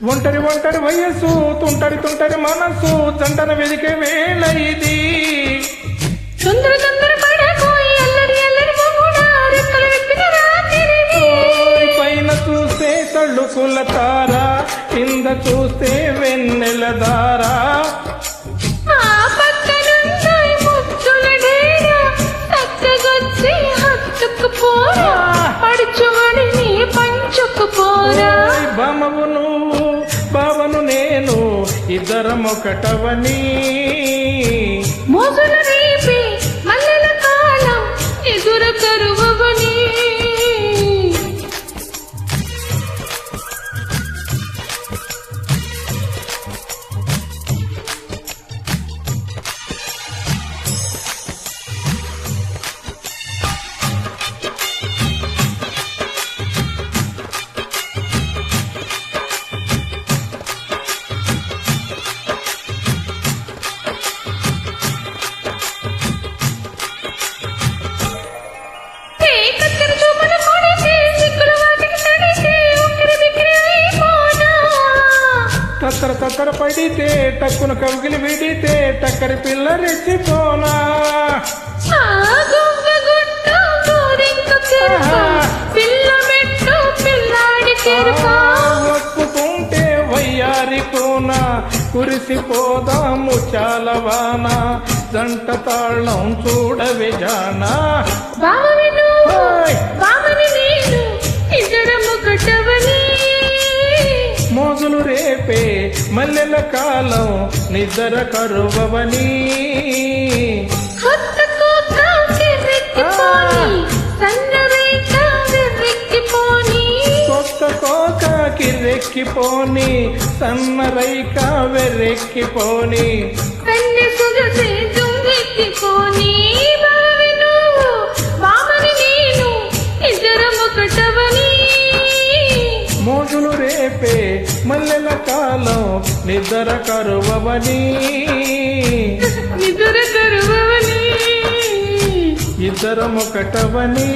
ఒంటరి ఒంటరి వయస్సు తుంటరి తుంటరి మనసు జంటన వెదికే వేళ ఇది తొందర తొందర పడకు ఎల్లరి ఎల్లరి మొగుడా రెక్కలు విప్పిన రాత్రిది పైన చూస్తే కళ్ళుకుల తార కింద చూస్తే వెన్నెల దారా ఆ పక్కనున్నాయి ముచ్చుల డేరా చక్కగొచ్చి హత్తుకుపోరా పడుచువని నీ పంచుకుపోరా బామవు నువ్వు బావను నేను ఇద్దరం ఒకటవని మోజులు రేపి మల్లెల కాలం ఎదుర కరువని తత్తర తత్తర పడితే టక్కున కవిగిలి విడితే టక్కరి పిల్ల రెచ్చిపోనా ఒప్పుకుంటే వయ్యారి కోన కురిసిపోదాము చాలవాన జంట తాళం చూడవే జానా మోజులు రేపే మల్లెల కాలం నిద్ర కరువని కొత్త కోక కిర్రెక్కిపోని సన్న రైక వెర్రెక్కిపోని మోజులు రేపే మల్లెల కాలం నిద్ర కరువని ఇద్దరం ఒకటవని